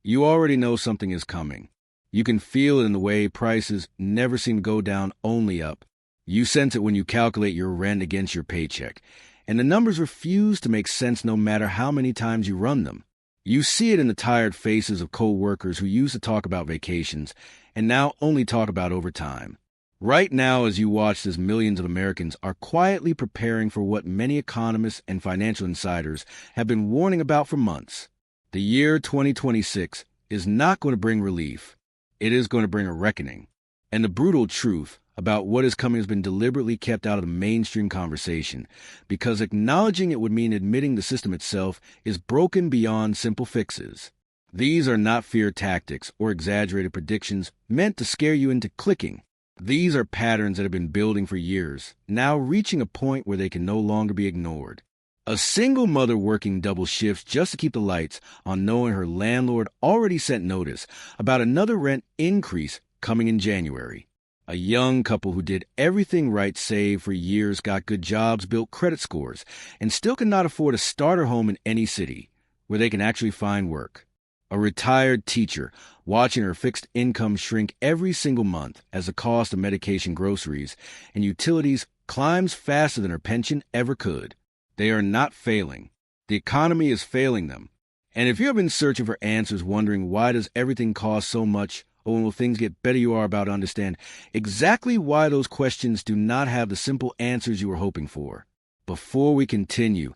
You already know something is coming. You can feel it in the way prices never seem to go down, only up. You sense it when you calculate your rent against your paycheck, and the numbers refuse to make sense no matter how many times you run them. You see it in the tired faces of coworkers who used to talk about vacations and now only talk about overtime. Right now, as you watch this, millions of Americans are quietly preparing for what many economists and financial insiders have been warning about for months. The year 2026 is not going to bring relief. It is going to bring a reckoning. And the brutal truth about what is coming has been deliberately kept out of the mainstream conversation, because acknowledging it would mean admitting the system itself is broken beyond simple fixes. These are not fear tactics or exaggerated predictions meant to scare you into clicking. These are patterns that have been building for years, now reaching a point where they can no longer be ignored. A single mother working double shifts just to keep the lights on, knowing her landlord already sent notice about another rent increase coming in January. A young couple who did everything right, saved for years, got good jobs, built credit scores, and still cannot afford a starter home in any city where they can actually find work. A retired teacher watching her fixed income shrink every single month as the cost of medication, groceries, and utilities climbs faster than her pension ever could. They are not failing. The economy is failing them. And if you have been searching for answers, wondering why does everything cost so much, or when will things get better, you are about to understand exactly why those questions do not have the simple answers you were hoping for. Before we continue,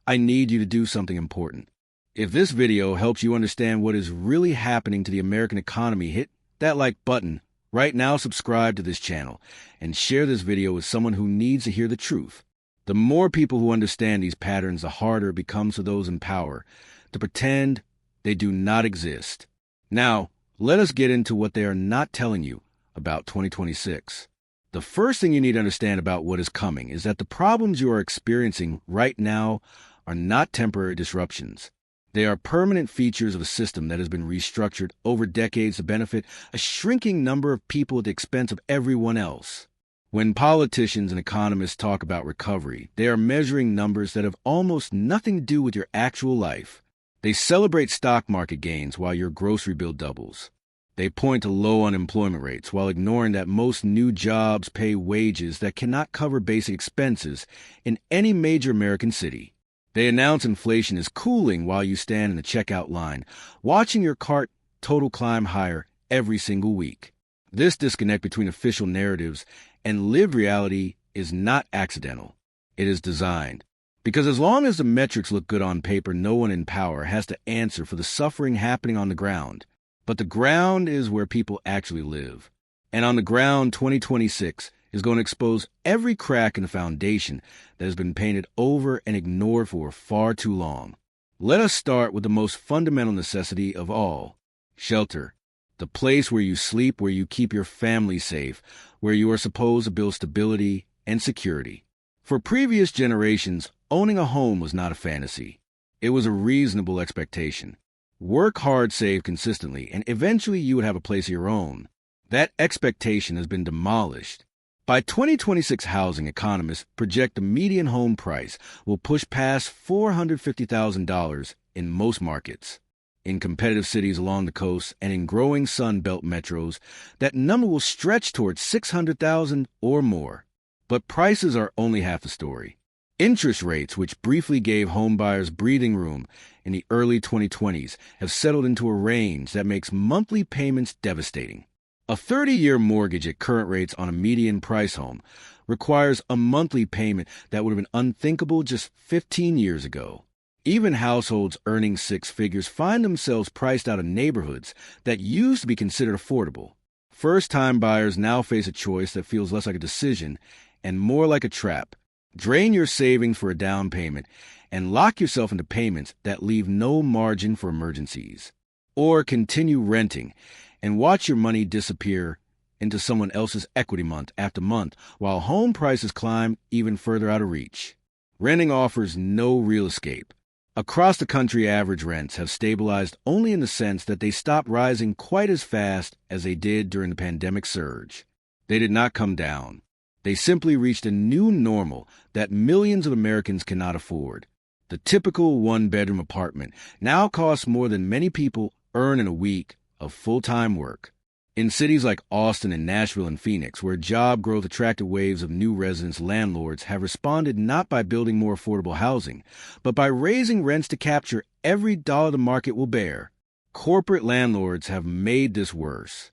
I need you to do something important. If this video helps you understand what is really happening to the American economy, hit that like button right now, subscribe to this channel, and share this video with someone who needs to hear the truth. The more people who understand these patterns, the harder it becomes for those in power to pretend they do not exist. Now, let us get into what they are not telling you about 2026. The first thing you need to understand about what is coming is that the problems you are experiencing right now are not temporary disruptions. They are permanent features of a system that has been restructured over decades to benefit a shrinking number of people at the expense of everyone else. When politicians and economists talk about recovery, they are measuring numbers that have almost nothing to do with your actual life. They celebrate stock market gains while your grocery bill doubles. They point to low unemployment rates while ignoring that most new jobs pay wages that cannot cover basic expenses in any major American city. They announce inflation is cooling while you stand in the checkout line, watching your cart total climb higher every single week. This disconnect between official narratives and lived reality is not accidental. It is designed. Because as long as the metrics look good on paper, no one in power has to answer for the suffering happening on the ground. But the ground is where people actually live. And on the ground, 2026 is going to expose every crack in the foundation that has been painted over and ignored for far too long. Let us start with the most fundamental necessity of all: shelter. The place where you sleep, where you keep your family safe, where you are supposed to build stability and security. For previous generations, owning a home was not a fantasy. It was a reasonable expectation. Work hard, save consistently, and eventually you would have a place of your own. That expectation has been demolished. By 2026, housing economists project the median home price will push past $450,000 in most markets. In competitive cities along the coast and in growing Sun Belt metros, that number will stretch towards $600,000 or more. But prices are only half the story. Interest rates, which briefly gave homebuyers breathing room in the early 2020s, have settled into a range that makes monthly payments devastating. A 30-year mortgage at current rates on a median price home requires a monthly payment that would have been unthinkable just 15 years ago. Even households earning six figures find themselves priced out of neighborhoods that used to be considered affordable. First-time buyers now face a choice that feels less like a decision and more like a trap. Drain your savings for a down payment and lock yourself into payments that leave no margin for emergencies. Or continue renting and watch your money disappear into someone else's equity month after month while home prices climb even further out of reach. Renting offers no real escape. Across the country, average rents have stabilized only in the sense that they stopped rising quite as fast as they did during the pandemic surge. They did not come down. They simply reached a new normal that millions of Americans cannot afford. The typical one-bedroom apartment now costs more than many people earn in a week of full-time work. In cities like Austin and Nashville and Phoenix, where job growth attracted waves of new residents, landlords have responded not by building more affordable housing, but by raising rents to capture every dollar the market will bear. Corporate landlords have made this worse.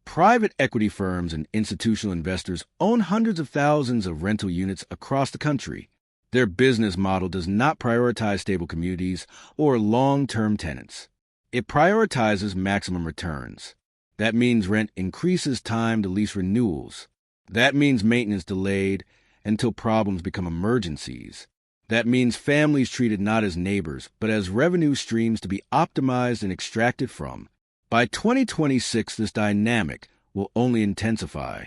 Private equity firms and institutional investors own hundreds of thousands of rental units across the country. Their business model does not prioritize stable communities or long-term tenants. It prioritizes maximum returns. That means rent increases time to lease renewals. That means maintenance delayed until problems become emergencies. That means families treated not as neighbors, but as revenue streams to be optimized and extracted from. By 2026, this dynamic will only intensify.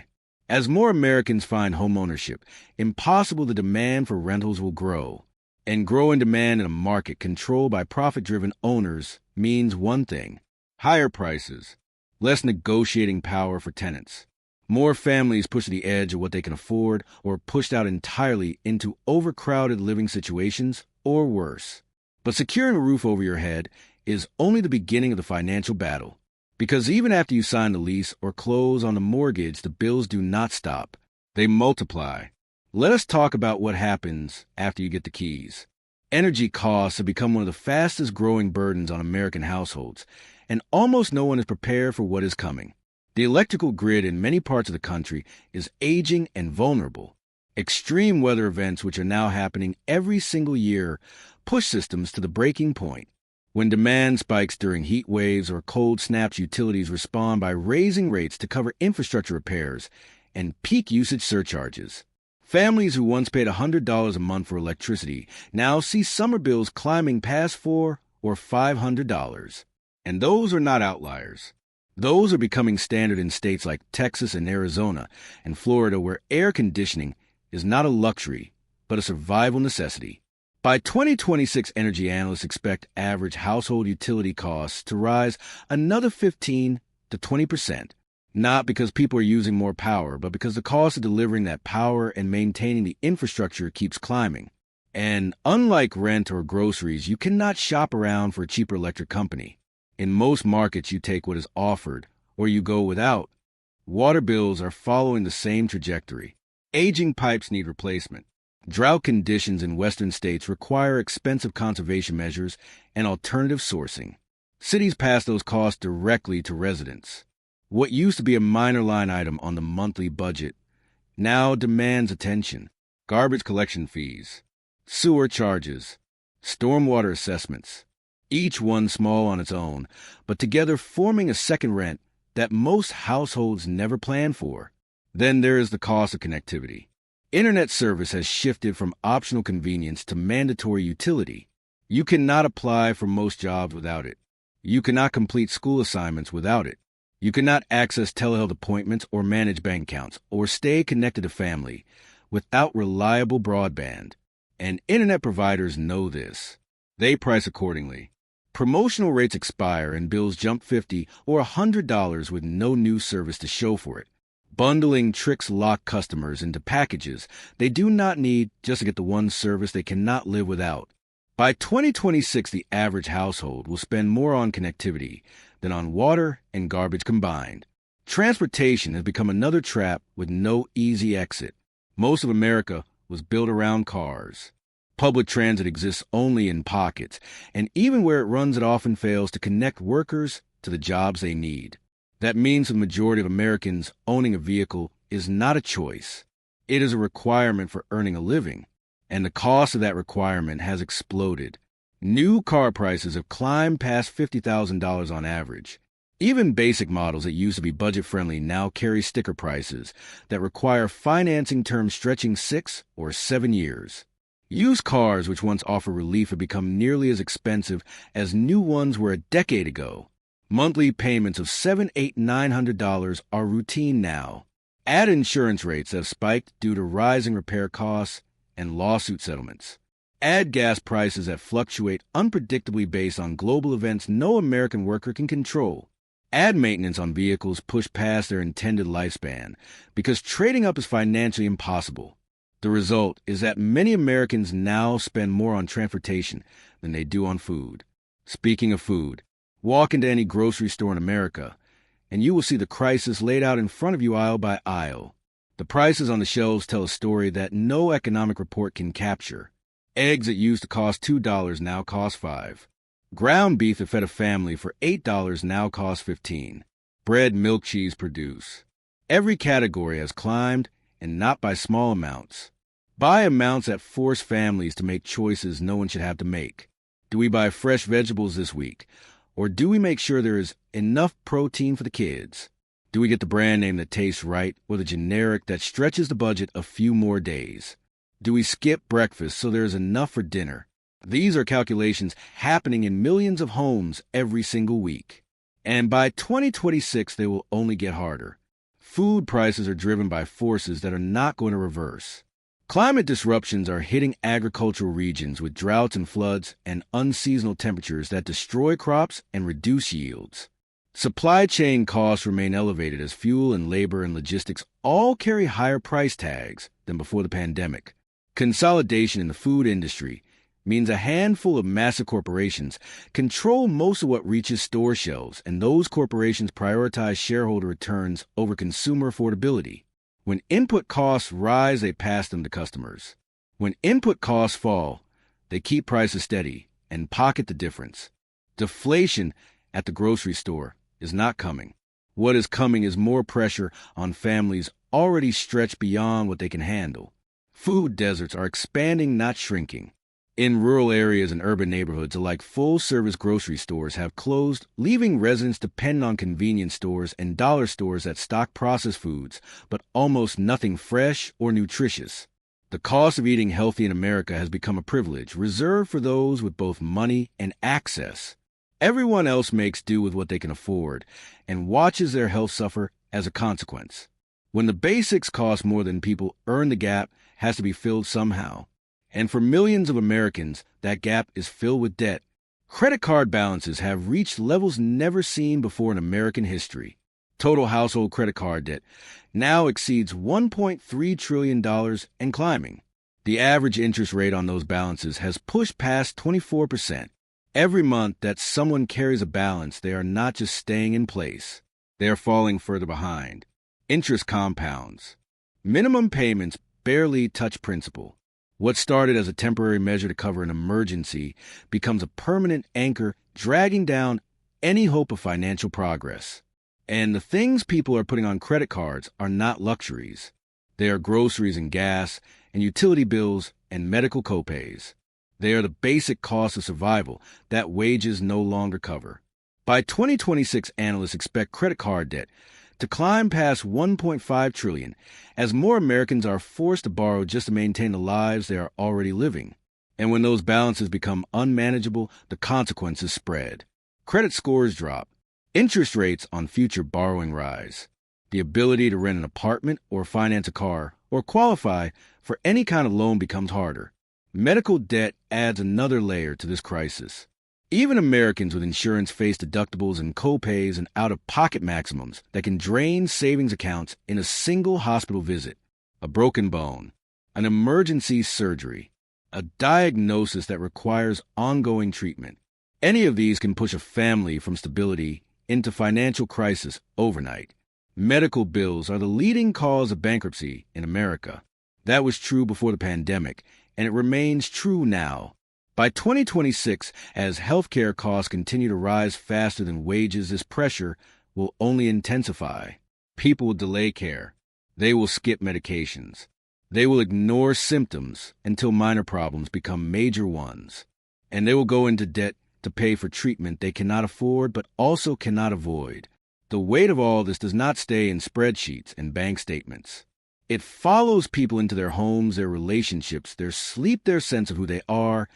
As more Americans find homeownership impossible, the demand for rentals will grow. And growing demand in a market controlled by profit-driven owners means one thing: higher prices, less negotiating power for tenants. More families pushed to the edge of what they can afford or pushed out entirely into overcrowded living situations or worse. But securing a roof over your head is only the beginning of the financial battle. Because even after you sign the lease or close on the mortgage, the bills do not stop. They multiply. Let us talk about what happens after you get the keys. Energy costs have become one of the fastest growing burdens on American households, and almost no one is prepared for what is coming. The electrical grid in many parts of the country is aging and vulnerable. Extreme weather events, which are now happening every single year, push systems to the breaking point. When demand spikes during heat waves or cold snaps, utilities respond by raising rates to cover infrastructure repairs and peak usage surcharges. Families who once paid $100 a month for electricity now see summer bills climbing past $400 or $500. And those are not outliers. Those are becoming standard in states like Texas and Arizona and Florida, where air conditioning is not a luxury, but a survival necessity. By 2026, energy analysts expect average household utility costs to rise another 15 to 20%, not because people are using more power, but because the cost of delivering that power and maintaining the infrastructure keeps climbing. And unlike rent or groceries, you cannot shop around for a cheaper electric company. In most markets, you take what is offered, or you go without. Water bills are following the same trajectory. Aging pipes need replacement. Drought conditions in western states require expensive conservation measures and alternative sourcing. Cities pass those costs directly to residents. What used to be a minor line item on the monthly budget now demands attention. Garbage collection fees, sewer charges, stormwater assessments, each one small on its own, but together forming a second rent that most households never plan for. Then there is the cost of connectivity. Internet service has shifted from optional convenience to mandatory utility. You cannot apply for most jobs without it. You cannot complete school assignments without it. You cannot access telehealth appointments or manage bank accounts or stay connected to family without reliable broadband. And internet providers know this. They price accordingly. Promotional rates expire and bills jump $50 or $100 with no new service to show for it. Bundling tricks lock customers into packages they do not need just to get the one service they cannot live without. By 2026, the average household will spend more on connectivity than on water and garbage combined. Transportation has become another trap with no easy exit. Most of America was built around cars. Public transit exists only in pockets, and even where it runs, it often fails to connect workers to the jobs they need. That means the majority of Americans owning a vehicle is not a choice. It is a requirement for earning a living, and the cost of that requirement has exploded. New car prices have climbed past $50,000 on average. Even basic models that used to be budget-friendly now carry sticker prices that require financing terms stretching 6 or 7 years. Used cars, which once offered relief, have become nearly as expensive as new ones were a decade ago. Monthly payments of $700, $800, $900 are routine now. Add insurance rates that have spiked due to rising repair costs and lawsuit settlements. Add gas prices that fluctuate unpredictably based on global events no American worker can control. Add maintenance on vehicles pushed past their intended lifespan because trading up is financially impossible. The result is that many Americans now spend more on transportation than they do on food. Speaking of food, Walk into any grocery store in America, and you will see the crisis laid out in front of you aisle by aisle. The prices on the shelves tell a story that no economic report can capture. Eggs that used to cost $2 now cost $5. Ground beef that fed a family for $8 now costs $15. Bread, milk, cheese, produce. Every category has climbed, and not by small amounts. By amounts that force families to make choices no one should have to make. Do we buy fresh vegetables this week? Or do we make sure there is enough protein for the kids? Do we get the brand name that tastes right or the generic that stretches the budget a few more days? Do we skip breakfast so there is enough for dinner? These are calculations happening in millions of homes every single week. And by 2026, they will only get harder. Food prices are driven by forces that are not going to reverse. Climate disruptions are hitting agricultural regions with droughts and floods and unseasonal temperatures that destroy crops and reduce yields. Supply chain costs remain elevated as fuel and labor and logistics all carry higher price tags than before the pandemic. Consolidation in the food industry means a handful of massive corporations control most of what reaches store shelves, and those corporations prioritize shareholder returns over consumer affordability. When input costs rise, they pass them to customers. When input costs fall, they keep prices steady and pocket the difference. Deflation at the grocery store is not coming. What is coming is more pressure on families already stretched beyond what they can handle. Food deserts are expanding, not shrinking. In rural areas and urban neighborhoods alike, full-service grocery stores have closed, leaving residents dependent on convenience stores and dollar stores that stock processed foods, but almost nothing fresh or nutritious. The cost of eating healthy in America has become a privilege reserved for those with both money and access. Everyone else makes do with what they can afford and watches their health suffer as a consequence. When the basics cost more than people earn, the gap has to be filled somehow. And for millions of Americans, that gap is filled with debt. Credit card balances have reached levels never seen before in American history. Total household credit card debt now exceeds $1.3 trillion and climbing. The average interest rate on those balances has pushed past 24%. Every month that someone carries a balance, they are not just staying in place. They are falling further behind. Interest compounds. Minimum payments barely touch principal. What started as a temporary measure to cover an emergency becomes a permanent anchor dragging down any hope of financial progress. And the things people are putting on credit cards are not luxuries. They are groceries and gas and utility bills and medical copays. They are the basic costs of survival that wages no longer cover. By 2026, analysts expect credit card debt to climb past $1.5 trillion as more Americans are forced to borrow just to maintain the lives they are already living. And when those balances become unmanageable, the consequences spread. Credit scores drop. Interest rates on future borrowing rise. The ability to rent an apartment or finance a car or qualify for any kind of loan becomes harder. Medical debt adds another layer to this crisis. Even Americans with insurance face deductibles and copays and out-of-pocket maximums that can drain savings accounts in a single hospital visit. A broken bone, an emergency surgery, a diagnosis that requires ongoing treatment. Any of these can push a family from stability into financial crisis overnight. Medical bills are the leading cause of bankruptcy in America. That was true before the pandemic, and it remains true now. By 2026, as healthcare costs continue to rise faster than wages, this pressure will only intensify. People will delay care. They will skip medications. They will ignore symptoms until minor problems become major ones. And they will go into debt to pay for treatment they cannot afford but also cannot avoid. The weight of all this does not stay in spreadsheets and bank statements. It follows people into their homes, their relationships, their sleep, their sense of who they are,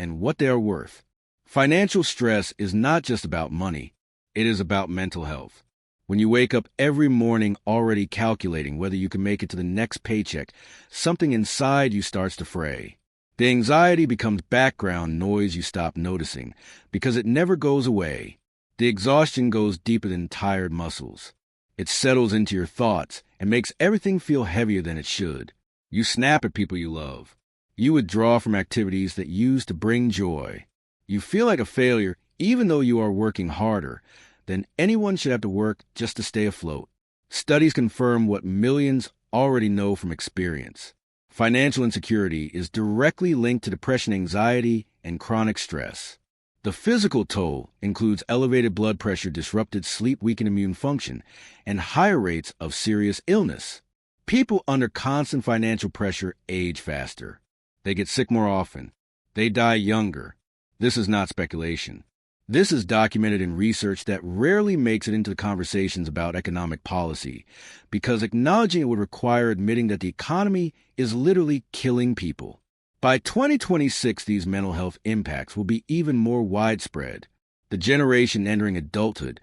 and what they are worth. Financial stress is not just about money. It is about mental health. When you wake up every morning already calculating whether you can make it to the next paycheck, something inside you starts to fray. The anxiety becomes background noise you stop noticing because it never goes away. The exhaustion goes deeper than tired muscles. It settles into your thoughts and makes everything feel heavier than it should. You snap at people you love. You withdraw from activities that used to bring joy. You feel like a failure even though you are working harder than anyone should have to work just to stay afloat. Studies confirm what millions already know from experience. Financial insecurity is directly linked to depression, anxiety, and chronic stress. The physical toll includes elevated blood pressure, disrupted sleep, weakened immune function, and higher rates of serious illness. People under constant financial pressure age faster. They get sick more often. They die younger. This is not speculation. This is documented in research that rarely makes it into the conversations about economic policy, because acknowledging it would require admitting that the economy is literally killing people. By 2026, these mental health impacts will be even more widespread. The generation entering adulthood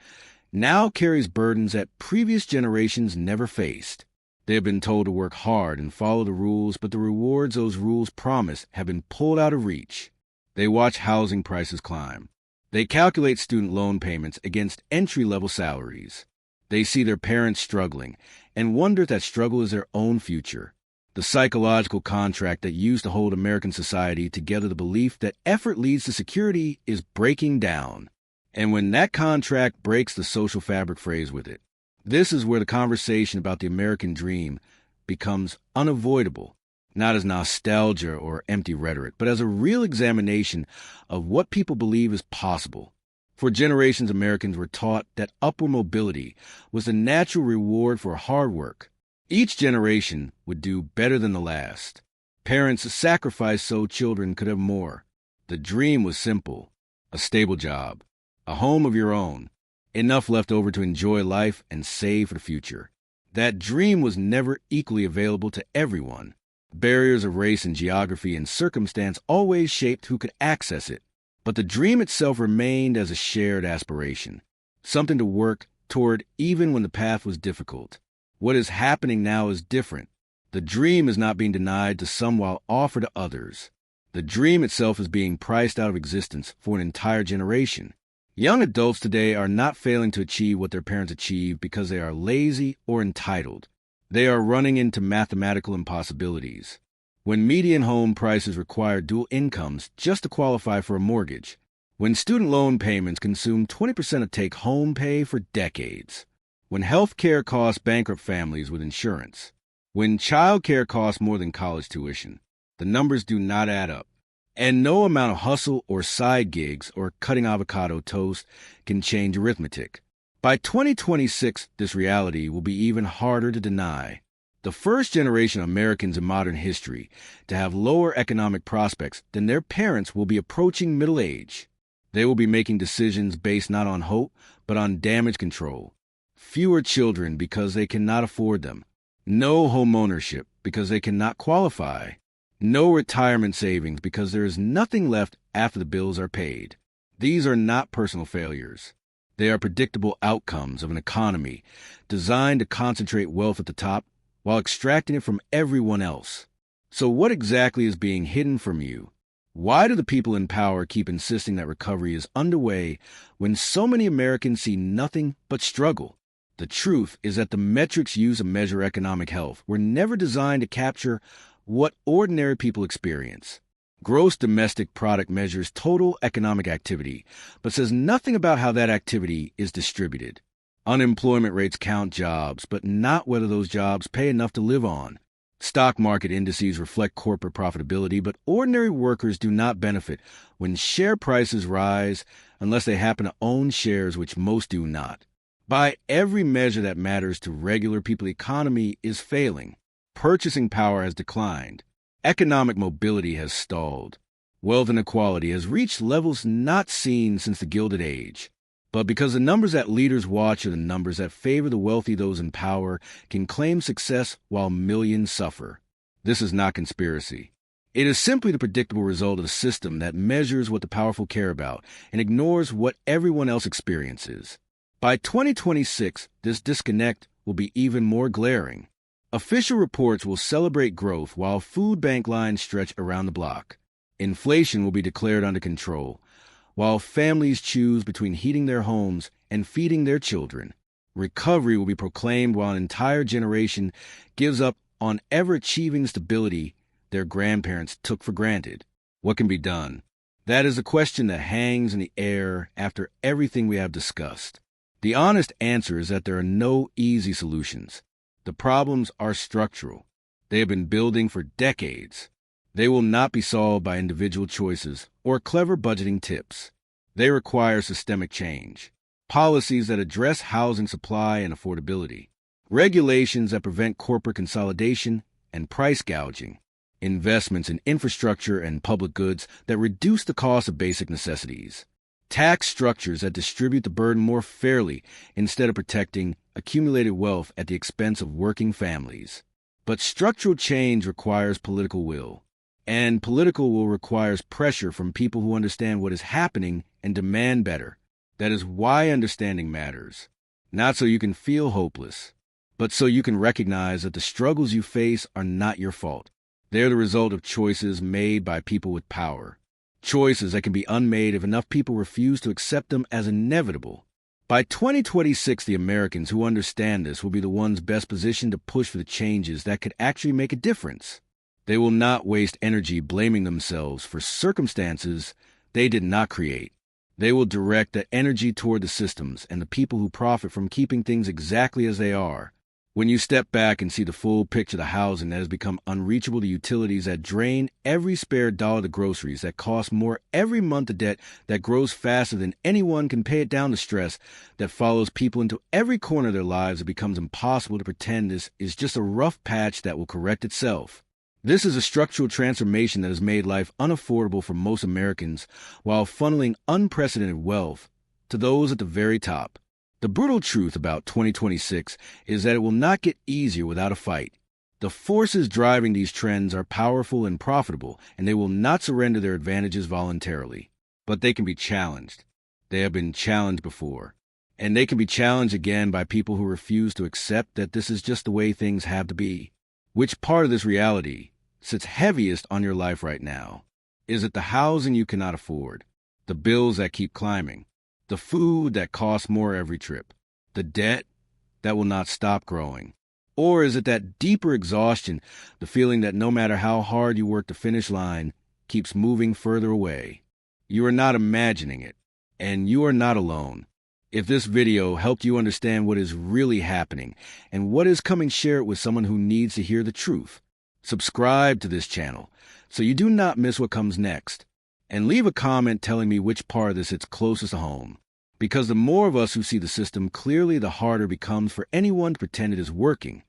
now carries burdens that previous generations never faced. They have been told to work hard and follow the rules, but the rewards those rules promise have been pulled out of reach. They watch housing prices climb. They calculate student loan payments against entry-level salaries. They see their parents struggling and wonder if that struggle is their own future. The psychological contract that used to hold American society together, the belief that effort leads to security, is breaking down. And when that contract breaks, the social fabric frays with it. This is where the conversation about the American dream becomes unavoidable. Not as nostalgia or empty rhetoric, but as a real examination of what people believe is possible. For generations, Americans were taught that upward mobility was the natural reward for hard work. Each generation would do better than the last. Parents sacrificed so children could have more. The dream was simple: a stable job, a home of your own, enough left over to enjoy life and save for the future. That dream was never equally available to everyone. Barriers of race and geography and circumstance always shaped who could access it. But the dream itself remained as a shared aspiration, something to work toward even when the path was difficult. What is happening now is different. The dream is not being denied to some while offered to others. The dream itself is being priced out of existence for an entire generation. Young adults today are not failing to achieve what their parents achieved because they are lazy or entitled. They are running into mathematical impossibilities. When median home prices require dual incomes just to qualify for a mortgage. When student loan payments consume 20% of take-home pay for decades. When health care costs bankrupt families with insurance. When child care costs more than college tuition. The numbers do not add up. And no amount of hustle or side gigs or cutting avocado toast can change arithmetic. By 2026, this reality will be even harder to deny. The first generation of Americans in modern history to have lower economic prospects than their parents will be approaching middle age. They will be making decisions based not on hope, but on damage control. Fewer children because they cannot afford them. No home ownership because they cannot qualify. No retirement savings because there is nothing left after the bills are paid. These are not personal failures. They are predictable outcomes of an economy designed to concentrate wealth at the top while extracting it from everyone else. So what exactly is being hidden from you? Why do the people in power keep insisting that recovery is underway when so many Americans see nothing but struggle? The truth is that the metrics used to measure economic health were never designed to capture what ordinary people experience. Gross domestic product measures total economic activity, but says nothing about how that activity is distributed. Unemployment rates count jobs, but not whether those jobs pay enough to live on. Stock market indices reflect corporate profitability, but ordinary workers do not benefit when share prices rise unless they happen to own shares, which most do not. By every measure that matters to regular people, the economy is failing. Purchasing power has declined. Economic mobility has stalled. Wealth inequality has reached levels not seen since the Gilded Age. But because the numbers that leaders watch are the numbers that favor the wealthy, those in power can claim success while millions suffer. This is not conspiracy. It is simply the predictable result of a system that measures what the powerful care about and ignores what everyone else experiences. By 2026, this disconnect will be even more glaring. Official reports will celebrate growth while food bank lines stretch around the block. Inflation will be declared under control, while families choose between heating their homes and feeding their children. Recovery will be proclaimed while an entire generation gives up on ever achieving stability their grandparents took for granted. What can be done? That is a question that hangs in the air after everything we have discussed. The honest answer is that there are no easy solutions. The problems are structural. They have been building for decades. They will not be solved by individual choices or clever budgeting tips. They require systemic change. Policies that address housing supply and affordability. Regulations that prevent corporate consolidation and price gouging. Investments in infrastructure and public goods that reduce the cost of basic necessities. Tax structures that distribute the burden more fairly instead of protecting accumulated wealth at the expense of working families. But structural change requires political will, and political will requires pressure from people who understand what is happening and demand better. That is why understanding matters. Not so you can feel hopeless, but so you can recognize that the struggles you face are not your fault. They're the result of choices made by people with power. Choices that can be unmade if enough people refuse to accept them as inevitable. By 2026, the Americans who understand this will be the ones best positioned to push for the changes that could actually make a difference. They will not waste energy blaming themselves for circumstances they did not create. They will direct that energy toward the systems and the people who profit from keeping things exactly as they are. When you step back and see the full picture of the housing that has become unreachable to utilities that drain every spare dollar to groceries, that cost more every month, to debt that grows faster than anyone can pay it down, to stress that follows people into every corner of their lives, it becomes impossible to pretend this is just a rough patch that will correct itself. This is a structural transformation that has made life unaffordable for most Americans while funneling unprecedented wealth to those at the very top. The brutal truth about 2026 is that it will not get easier without a fight. The forces driving these trends are powerful and profitable, and they will not surrender their advantages voluntarily. But they can be challenged. They have been challenged before. And they can be challenged again by people who refuse to accept that this is just the way things have to be. Which part of this reality sits heaviest on your life right now? Is it the housing you cannot afford? The bills that keep climbing? The food that costs more every trip? The debt that will not stop growing? Or is it that deeper exhaustion, the feeling that no matter how hard you work, the finish line keeps moving further away? You are not imagining it, and you are not alone. If this video helped you understand what is really happening and what is coming, share it with someone who needs to hear the truth. Subscribe to this channel so you do not miss what comes next. And leave a comment telling me which part of this hits closest to home. Because the more of us who see the system clearly, the harder it becomes for anyone to pretend it is working.